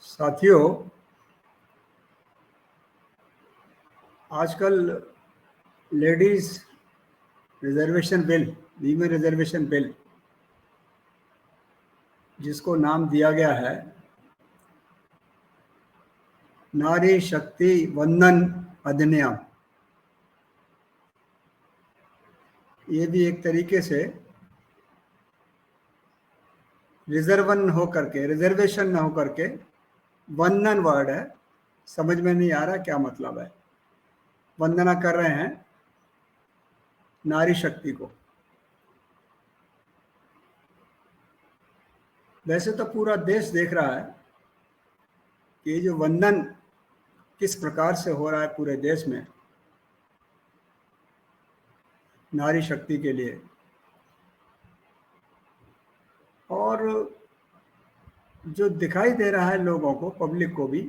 साथियों, आजकल ladies reservation bill, women reservation bill, जिसको नाम दिया गया है नारी शक्ति वंदन अधिनियम, ये भी एक तरीके से रिजर्वेशन न होकर के वंदन वर्ड है। समझ में नहीं आ रहा क्या मतलब है। वंदना कर रहे हैं नारी शक्ति को। वैसे तो पूरा देश देख रहा है कि ये जो वंदन किस प्रकार से हो रहा है पूरे देश में नारी शक्ति के लिए, और जो दिखाई दे रहा है लोगों को, पब्लिक को भी,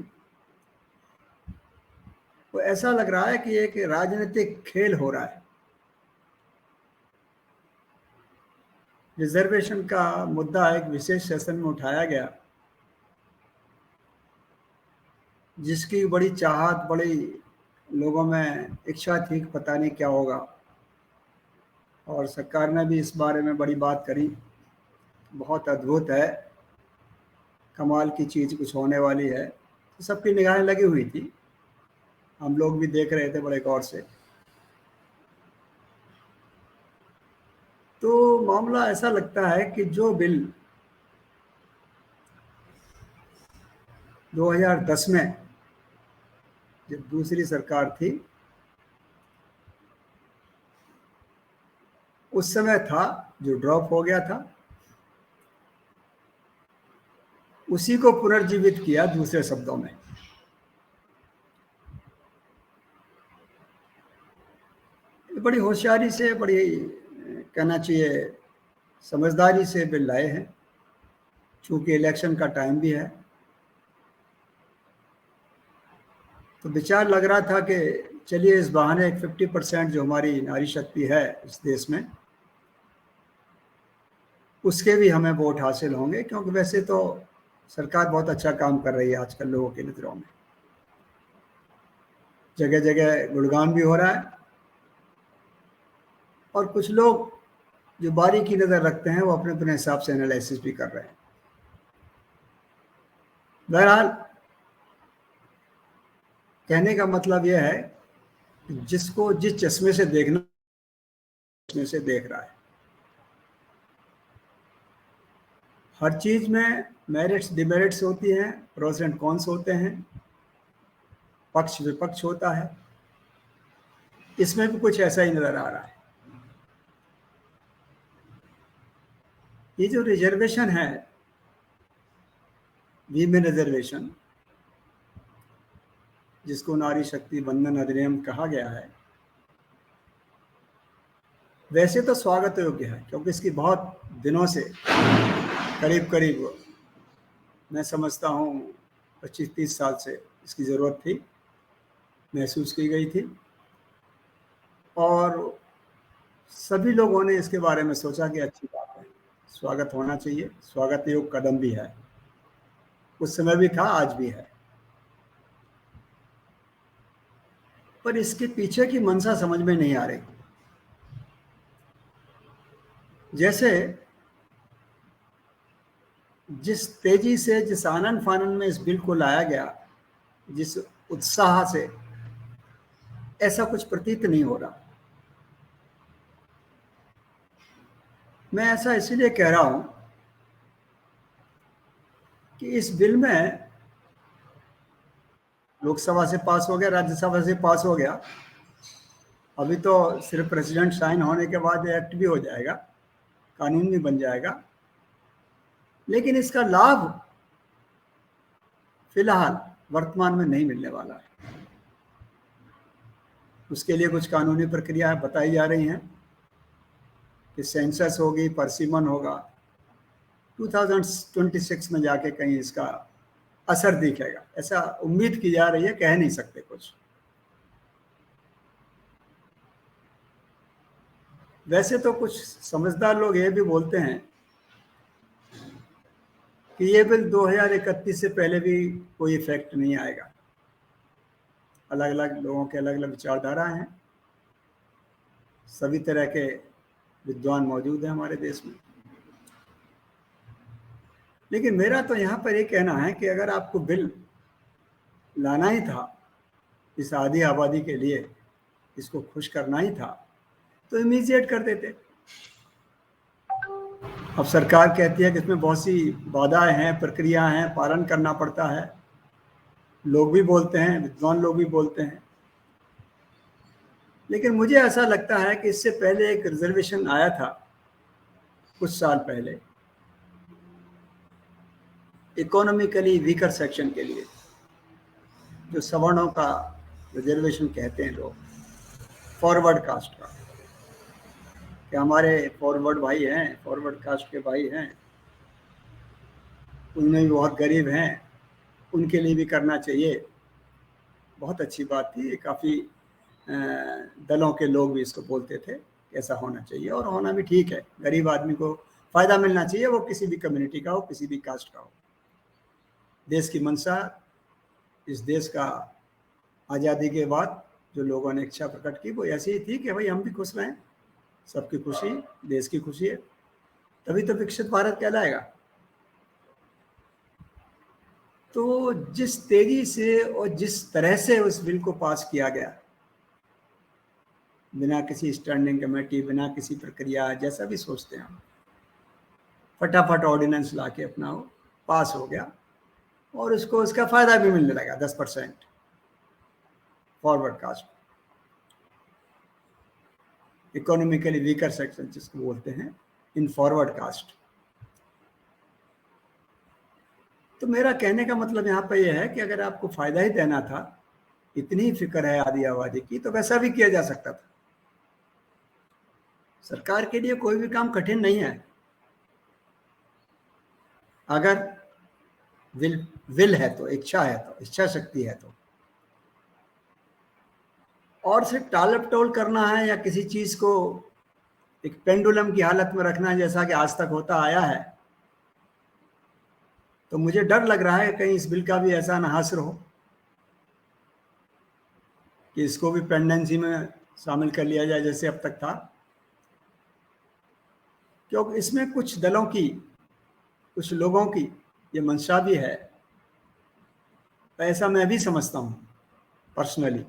वो ऐसा लग रहा है कि एक राजनीतिक खेल हो रहा है। रिजर्वेशन का मुद्दा एक विशेष सेशन में उठाया गया, जिसकी बड़ी चाहत, बड़ी लोगों में इच्छा थी कि पता नहीं क्या होगा, और सरकार ने भी इस बारे में बड़ी बात करी। बहुत अद्भुत है, कमाल की चीज़ कुछ होने वाली है। तो सबकी निगाहें लगी हुई थी, हम लोग भी देख रहे थे बड़े गौर से। तो मामला ऐसा लगता है कि जो बिल 2010 में जब दूसरी सरकार थी उस समय था, जो ड्रॉप हो गया था, उसी को पुनर्जीवित किया। दूसरे शब्दों में बड़ी होशियारी से, बड़ी कहना चाहिए समझदारी से बिल लाए हैं, चूंकि इलेक्शन का टाइम भी है। तो विचार लग रहा था कि चलिए इस बहाने 50% जो हमारी नारी शक्ति है इस देश में, उसके भी हमें वोट हासिल होंगे, क्योंकि वैसे तो सरकार बहुत अच्छा काम कर रही है आजकल लोगों की नज़रों में। जगह जगह गुणगान भी हो रहा है, और कुछ लोग जो बारीकी नज़र रखते हैं वो अपने अपने हिसाब से एनालिसिस भी कर रहे हैं। बहरहाल, कहने का मतलब यह है कि जिसको जिस चश्मे से देखना, चश्मे से देख रहा है। हर चीज़ में मेरिट्स डिमेरिट्स होती हैं, प्रोस एंड कॉन्स होते हैं, पक्ष विपक्ष होता है। इसमें भी कुछ ऐसा ही नज़र आ रहा है। ये जो रिजर्वेशन है, वीमेन रिजर्वेशन, जिसको नारी शक्ति वंदन अधिनियम कहा गया है, वैसे तो स्वागत योग्य है, क्योंकि इसकी बहुत दिनों से, करीब करीब मैं समझता हूँ 25-30 साल से इसकी ज़रूरत थी, महसूस की गई थी, और सभी लोगों ने इसके बारे में सोचा कि अच्छी बात है, स्वागत होना चाहिए, स्वागत योग्य कदम भी है। उस समय भी था, आज भी है। पर इसके पीछे की मंशा समझ में नहीं आ रही। जैसे जिस तेजी से, जिस आनन फानन में इस बिल को लाया गया, जिस उत्साह से, ऐसा कुछ प्रतीत नहीं हो रहा। मैं ऐसा इसीलिए कह रहा हूं कि इस बिल में लोकसभा से पास हो गया, राज्यसभा से पास हो गया, अभी तो सिर्फ प्रेसिडेंट साइन होने के बाद एक्ट भी हो जाएगा, कानून भी बन जाएगा। लेकिन इसका लाभ फिलहाल वर्तमान में नहीं मिलने वाला है। उसके लिए कुछ कानूनी प्रक्रिया बताई जा रही हैं कि सेंसस होगी, परसिमन होगा, 2026 में जाके कहीं इसका असर दिखेगा, ऐसा उम्मीद की जा रही है। कह नहीं सकते कुछ। वैसे तो कुछ समझदार लोग ये भी बोलते हैं कि ये बिल 2031 से पहले भी कोई इफेक्ट नहीं आएगा। अलग अलग लोगों के अलग अलग विचारधारा हैं, सभी तरह के विद्वान मौजूद हैं हमारे देश में। लेकिन मेरा तो यहाँ पर ये कहना है कि अगर आपको बिल लाना ही था इस आधी आबादी के लिए, इसको खुश करना ही था, तो इमीडिएट कर देते। अब सरकार कहती है कि इसमें बहुत सी बाधाएं हैं, प्रक्रिया हैं, पालन करना पड़ता है। लोग भी बोलते हैं, विद्वान लोग भी बोलते हैं। लेकिन मुझे ऐसा लगता है कि इससे पहले एक रिजर्वेशन आया था कुछ साल पहले, इकोनॉमिकली वीकर सेक्शन के लिए, जो सवर्णों का रिजर्वेशन कहते हैं लोग, फॉरवर्ड कास्ट का, कि हमारे फॉरवर्ड भाई हैं, फॉरवर्ड कास्ट के भाई हैं, उनमें भी बहुत गरीब हैं, उनके लिए भी करना चाहिए। बहुत अच्छी बात थी। काफ़ी दलों के लोग भी इसको बोलते थे, ऐसा होना चाहिए और होना भी ठीक है। गरीब आदमी को फ़ायदा मिलना चाहिए, वो किसी भी कम्युनिटी का हो, किसी भी कास्ट का हो। देश की मंशा, इस देश का आज़ादी के बाद जो लोगों ने इच्छा प्रकट की वो ऐसी ही थी कि भाई हम भी खुश रहें, सबकी खुशी देश की खुशी है, तभी तो विकसित भारत कहलाएगा। तो जिस तेजी से और जिस तरह से उस बिल को पास किया गया, बिना किसी स्टैंडिंग कमेटी, बिना किसी प्रक्रिया, जैसा भी सोचते हैं हम, फटाफट ऑर्डिनेंस ला के अपना वो पास हो गया और उसको उसका फ़ायदा भी मिलने लगा। 10% forward caste, economically weaker section जिसको बोलते हैं, इन फॉरवर्ड कास्ट। तो मेरा कहने का मतलब यहाँ पर यह है कि अगर आपको फ़ायदा ही देना था, इतनी फिक्र है आधी आबादी की, तो वैसा भी किया जा सकता था। सरकार के लिए कोई भी काम कठिन नहीं है, अगर विल है तो, इच्छा है तो, इच्छा शक्ति है तो। और सिर्फ टालमटोल करना है या किसी चीज़ को एक पेंडुलम की हालत में रखना है जैसा कि आज तक होता आया है, तो मुझे डर लग रहा है कहीं इस बिल का भी ऐसा ना हासिल हो कि इसको भी पेंडेंसी में शामिल कर लिया जाए जैसे अब तक था। क्योंकि इसमें कुछ दलों की, कुछ लोगों की ये मंशा भी है, ऐसा मैं भी समझता हूँ पर्सनली,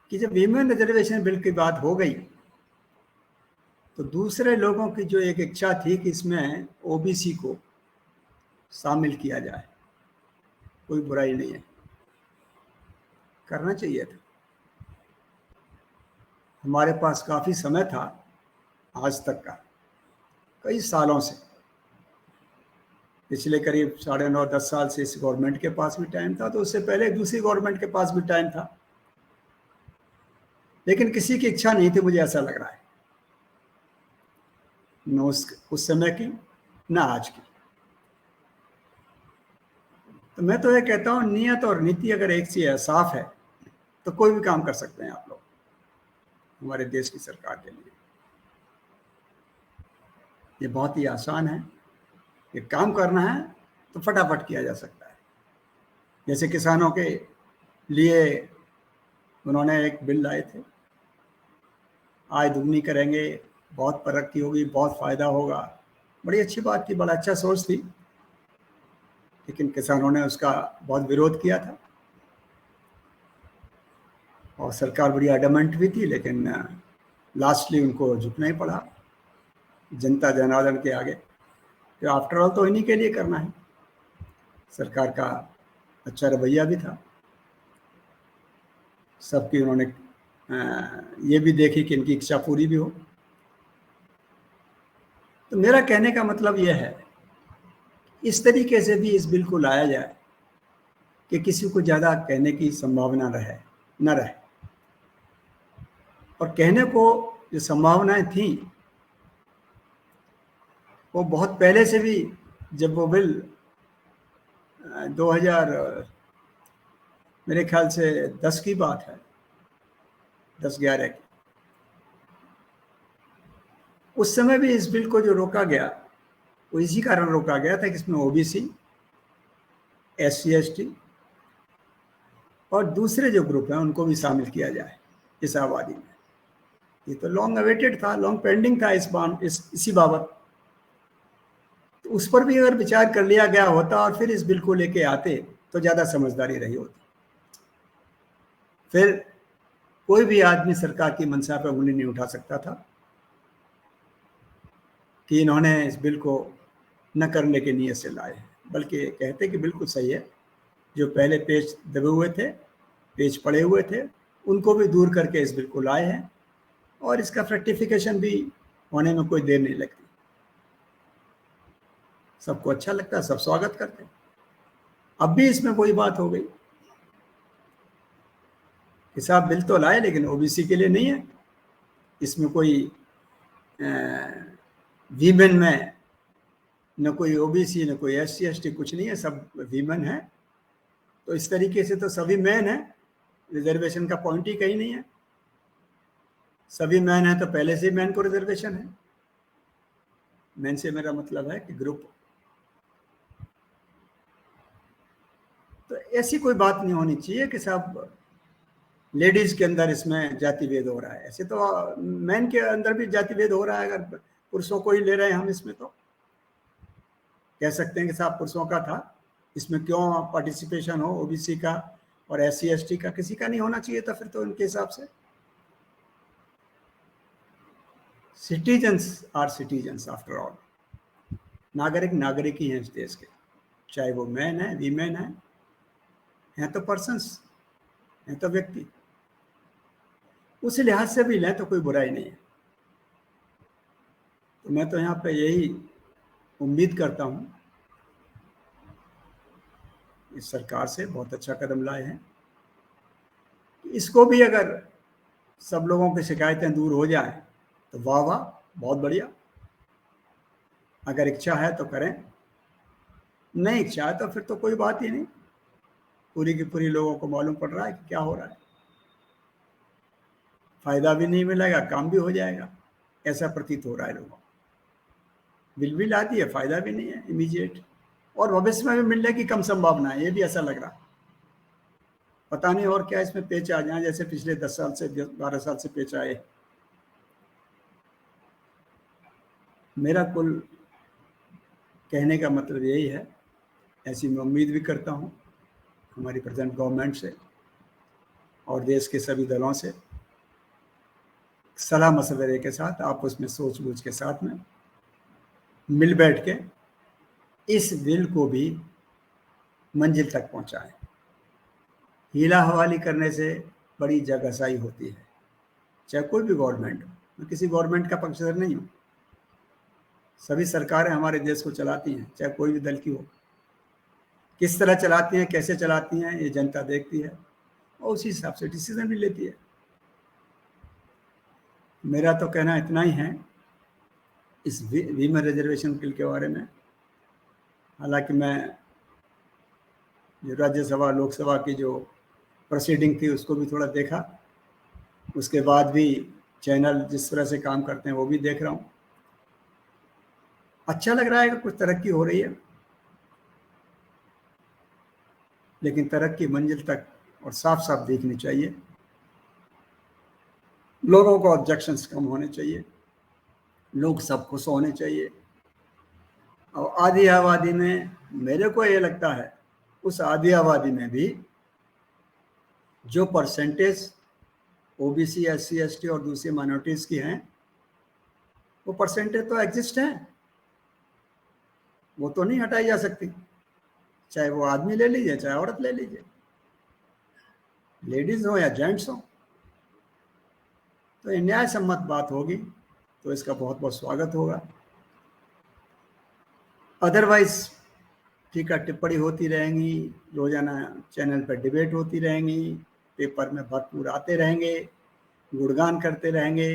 कि जब वीमेन रिजर्वेशन बिल की बात हो गई तो दूसरे लोगों की जो एक इच्छा थी कि इसमें ओबीसी को शामिल किया जाए, कोई बुराई नहीं है, करना चाहिए था। हमारे पास काफ़ी समय था आज तक का, कई सालों से, पिछले करीब 9.5-10 साल से इस गवर्नमेंट के पास भी टाइम था, तो उससे पहले दूसरी गवर्नमेंट के पास भी टाइम था, लेकिन किसी की इच्छा नहीं थी, मुझे ऐसा लग रहा है, न उस समय की न आज की। तो मैं तो ये कहता हूँ, नियत और नीति अगर एक सी है, साफ है, तो कोई भी काम कर सकते हैं आप लोग हमारे देश की सरकार के लिए। ये बहुत ही आसान है, ये काम करना है तो फटाफट किया जा सकता है। जैसे किसानों के लिए उन्होंने एक बिल लाए थे, आय दुगनी करेंगे, बहुत तरक्की होगी, बहुत फ़ायदा होगा, बड़ी अच्छी बात थी, बड़ा अच्छा सोच थी, लेकिन किसानों ने उसका बहुत विरोध किया था और सरकार बड़ी एडमेंट भी थी, लेकिन लास्टली उनको झुकना ही पड़ा जनता जनार्दन के आगे। तो आफ्टर ऑल तो इन्हीं के लिए करना है। सरकार का अच्छा रवैया भी था, सबकी उन्होंने ये भी देखी कि इनकी इच्छा पूरी भी हो। तो मेरा कहने का मतलब यह है, इस तरीके से भी इस बिल को लाया जाए कि किसी को ज़्यादा कहने की संभावना न रहे, और कहने को जो संभावनाएं थी वो बहुत पहले से भी, जब वो बिल 2000 मेरे ख्याल से 10 की बात है, 10-11 की, उस समय भी इस बिल को जो रोका गया वो इसी कारण रोका गया था कि इसमें ओबीसी, SC ST और दूसरे जो ग्रुप हैं उनको भी शामिल किया जाए इस आबादी में। ये तो लॉन्ग अवेटेड था, लॉन्ग पेंडिंग था इसी बाबत। तो उस पर भी अगर विचार कर लिया गया होता और फिर इस बिल को लेके आते तो ज़्यादा समझदारी रही होती। फिर कोई भी आदमी सरकार की मंशा पर उंगली नहीं उठा सकता था कि इन्होंने इस बिल को न करने के नीयत से लाए, बल्कि कहते कि बिल्कुल सही है, जो पहले पेज दबे हुए थे, पेज पड़े हुए थे, उनको भी दूर करके इस बिल को लाए हैं और इसका रेक्टिफिकेशन भी होने में कोई देर नहीं लगती। सबको अच्छा लगता है, सब स्वागत करते हैं। अब भी इसमें कोई बात हो गई कि साहब बिल तो लाए लेकिन ओबीसी के लिए नहीं है, इसमें कोई वीमेन में न कोई ओबीसी न कोई SC ST कुछ नहीं है, सब वीमेन है। तो इस तरीके से तो सभी मैन है, रिजर्वेशन का पॉइंट ही कहीं नहीं है। सभी मैन है तो पहले से ही मैन को रिजर्वेशन है। मैन से मेरा मतलब है कि ग्रुप। तो ऐसी कोई बात नहीं होनी चाहिए कि साहब लेडीज के अंदर इसमें जाति भेद हो रहा है। ऐसे तो मैन के अंदर भी जाति भेद हो रहा है। अगर पुरुषों को ही ले रहे हैं हम इसमें, तो कह सकते हैं कि साहब पुरुषों का था, इसमें क्यों पार्टिसिपेशन हो ओबीसी का और SC ST का, किसी का नहीं होना चाहिए था फिर तो उनके हिसाब से। Citizens are citizens after all. नागरिक नागरिक ही हैं इस देश के, चाहे वो मैन है, वीमेन है, हैं तो पर्सन्स, हैं तो व्यक्ति। उस लिहाज से भी लें तो कोई बुराई नहीं है। तो मैं तो यहाँ पे यही उम्मीद करता हूँ, इस सरकार से बहुत अच्छा कदम लाए हैं। इसको भी अगर सब लोगों की शिकायतें दूर हो जाएं तो वाह वाह, बहुत बढ़िया। अगर इच्छा है तो करें, नहीं इच्छा है तो फिर तो कोई बात ही नहीं। पूरी की पूरी लोगों को मालूम पड़ रहा है कि क्या हो रहा है, फायदा भी नहीं मिलेगा, काम भी हो जाएगा, ऐसा प्रतीत हो रहा है लोगों को। बिल भी ला दिए, फायदा भी नहीं है इमीडिएट, और भविष्य में भी मिलने की कम संभावना है, ये भी ऐसा लग रहा है। पता नहीं और क्या इसमें पेच आ जाए, जैसे पिछले 10 साल से 12 साल से पेच आए। मेरा कुल कहने का मतलब यही है, ऐसी मैं उम्मीद भी करता हूँ हमारी प्रेजेंट गवर्नमेंट से और देश के सभी दलों से, सलाह मशवरे के साथ, आप उसमें सोच बूझ के साथ में मिल बैठ के इस बिल को भी मंजिल तक पहुंचाएं। हीला हवाली करने से बड़ी जगहसाई होती है, चाहे कोई भी गवर्नमेंट हो। मैं किसी गवर्नमेंट का पक्षधर नहीं हूँ, सभी सरकारें हमारे देश को चलाती हैं, चाहे कोई भी दल की हो। किस तरह चलाती हैं, कैसे चलाती हैं, ये जनता देखती है और उसी हिसाब से डिसीजन भी लेती है। मेरा तो कहना इतना ही है इस वीमेन रिजर्वेशन बिल के बारे में। हालांकि मैं जो राज्यसभा लोकसभा की जो प्रोसीडिंग थी उसको भी थोड़ा देखा, उसके बाद भी चैनल जिस तरह से काम करते हैं वो भी देख रहा हूँ। अच्छा लग रहा है कि कुछ तरक्की हो रही है, लेकिन तरक्की मंजिल तक और साफ साफ देखनी चाहिए। लोगों को ऑब्जेक्शंस कम होने चाहिए, लोग सब खुश होने चाहिए। और आधी आबादी में मेरे को ये लगता है, उस आधी आबादी में भी जो परसेंटेज ओबीसी, SC ST और दूसरी माइनॉरिटीज की हैं, वो परसेंटेज तो एग्जिस्ट हैं, वो तो नहीं हटाई जा सकती। चाहे वो आदमी ले लीजिए, चाहे औरत ले लीजिए, लेडीज हो या जेंट्स हो। तो ये न्याय सम्मत बात होगी तो इसका बहुत बहुत स्वागत होगा। अदरवाइज टीका टिप्पणी होती रहेंगी, रोजाना चैनल पर डिबेट होती रहेंगी, पेपर में भरपूर आते रहेंगे, गुणगान करते रहेंगे,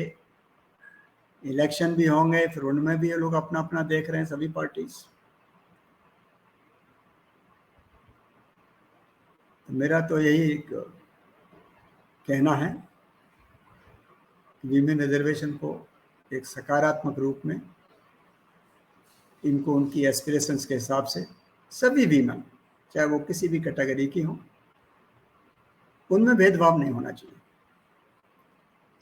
इलेक्शन भी होंगे, फिर उनमें भी ये लोग अपना अपना देख रहे हैं सभी पार्टीज। तो मेरा तो यही कहना है, वीमेन रिजर्वेशन को एक सकारात्मक रूप में इनको उनकी एस्पिरेशंस के हिसाब से सभी वीमेन, चाहे वो किसी भी कैटेगरी की हों, उनमें भेदभाव नहीं होना चाहिए।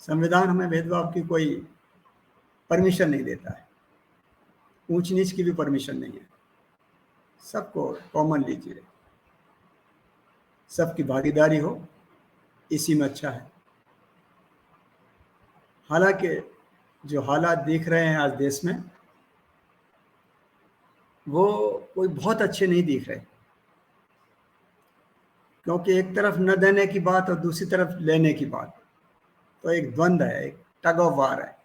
संविधान हमें भेदभाव की कोई परमिशन नहीं देता है, ऊंच नीच की भी परमिशन नहीं है। सबको कॉमन लीजिए, सबकी भागीदारी हो, इसी में अच्छा है। हालांकि जो हालात देख रहे हैं आज देश में, वो कोई बहुत अच्छे नहीं दिख रहे, क्योंकि एक तरफ न देने की बात और दूसरी तरफ लेने की बात, तो एक द्वंद्व है, एक टग ऑफ वार है।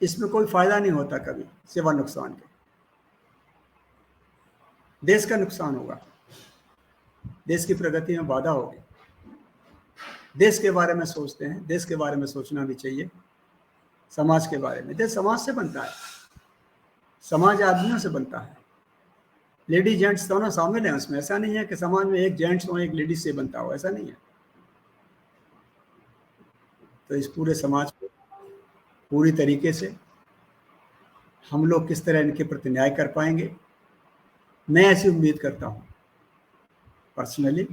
इसमें कोई फायदा नहीं होता कभी सिवा नुकसान के। देश का नुकसान होगा, देश की प्रगति में बाधा होगी। देश के बारे में सोचते हैं, देश के बारे में सोचना भी चाहिए, समाज के बारे में। देश समाज से बनता है, समाज आदमियों से बनता है। लेडी जेंट्स दोनों शामिल हैं उसमें। ऐसा नहीं है कि समाज में एक जेंट्स हो एक लेडीज से बनता हो, ऐसा नहीं है। तो इस पूरे समाज को पूरी तरीके से हम लोग किस तरह इनके प्रति न्याय कर पाएंगे, मैं ऐसी उम्मीद करता हूँ। पर्सनली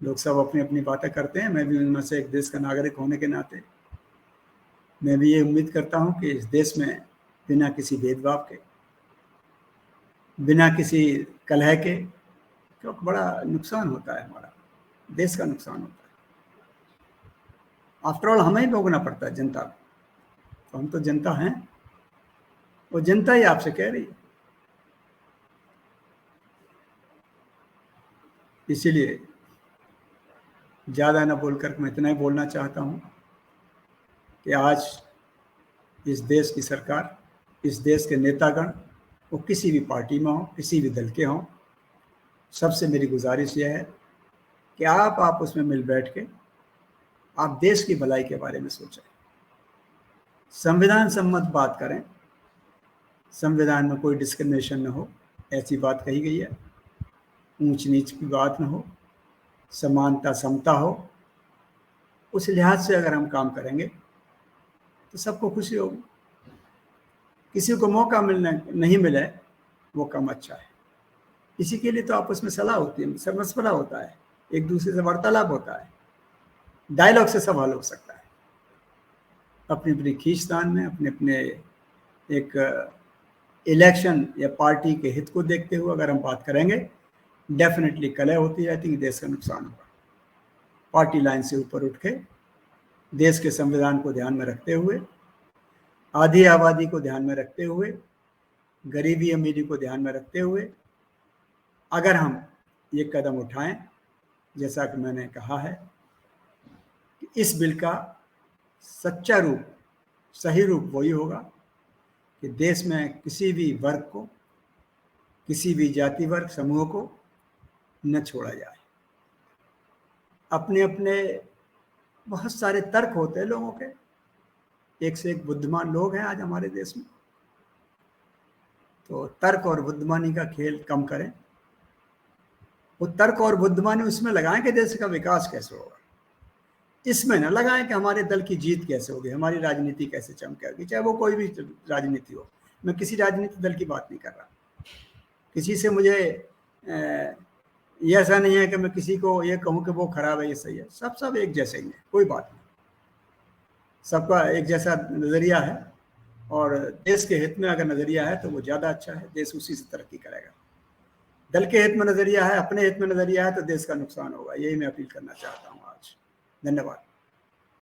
लोग सब अपनी अपनी बातें करते हैं, मैं भी उनमें से एक देश का नागरिक होने के नाते मैं भी ये उम्मीद करता हूँ कि इस देश में बिना किसी भेदभाव के, बिना किसी कलह के, क्योंकि बड़ा नुकसान होता है, हमारा देश का नुकसान होता है। आफ्टर ऑल हमें ही भोगना पड़ता है, जनता को। तो हम तो जनता हैं, वो जनता ही आपसे कह रही है। इसीलिए ज़्यादा ना बोलकर मैं इतना ही बोलना चाहता हूँ कि आज इस देश की सरकार, इस देश के नेतागण, वो किसी भी पार्टी में हों, किसी भी दल के हों, सबसे मेरी गुजारिश यह है कि आप आपस में मिल बैठ के आप देश की भलाई के बारे में सोचें, संविधान सम्मत बात करें, संविधान में कोई डिस्क्रिमिनेशन न हो, ऐसी बात कही गई है। ऊंच नीच की बात न हो, समानता समता हो। उस लिहाज से अगर हम काम करेंगे तो सबको खुशी होगी। किसी को मौका मिलने नहीं मिले वो कम अच्छा है। इसी के लिए तो आपस में सलाह होती है, मशवरा होता है, एक दूसरे से वार्तालाप होता है। डायलॉग से सब हल हो सकता है। अपनी अपनी खींचतान में, अपने अपने एक इलेक्शन या पार्टी के हित को देखते हुए अगर हम बात करेंगे, डेफिनेटली कलह होती रहती है, देश का नुकसान होगा। पार्टी लाइन से ऊपर उठ के देश के संविधान को ध्यान में रखते हुए, आधी आबादी को ध्यान में रखते हुए, गरीबी अमीरी को ध्यान में रखते हुए अगर हम ये कदम उठाएं, जैसा कि मैंने कहा है कि इस बिल का सच्चा रूप, सही रूप वही होगा कि देश में किसी भी वर्ग को, किसी भी जाति वर्ग समूह को न छोड़ा जाए। अपने अपने बहुत सारे तर्क होते हैं लोगों के, एक से एक बुद्धिमान लोग हैं आज हमारे देश में। तो तर्क और बुद्धिमानी का खेल कम करें। वो तर्क और बुद्धिमानी उसमें लगाएं कि देश का विकास कैसे होगा, इसमें न लगाएं कि हमारे दल की जीत कैसे होगी, हमारी राजनीति कैसे चमकेगी, चाहे वो कोई भी राजनीति हो। मैं किसी राजनीतिक दल की बात नहीं कर रहा। किसी से मुझे ये ऐसा नहीं है कि मैं किसी को ये कहूँ कि वो खराब है, ये सही है। सब एक जैसे ही हैं, कोई बात नहीं। सबका एक जैसा नज़रिया है, और देश के हित में अगर नज़रिया है तो वो ज़्यादा अच्छा है, देश उसी से तरक्की करेगा। दल के हित में नज़रिया है, अपने हित में नज़रिया है तो देश का नुकसान होगा। यही मैं अपील करना चाहता हूँ आज। धन्यवाद।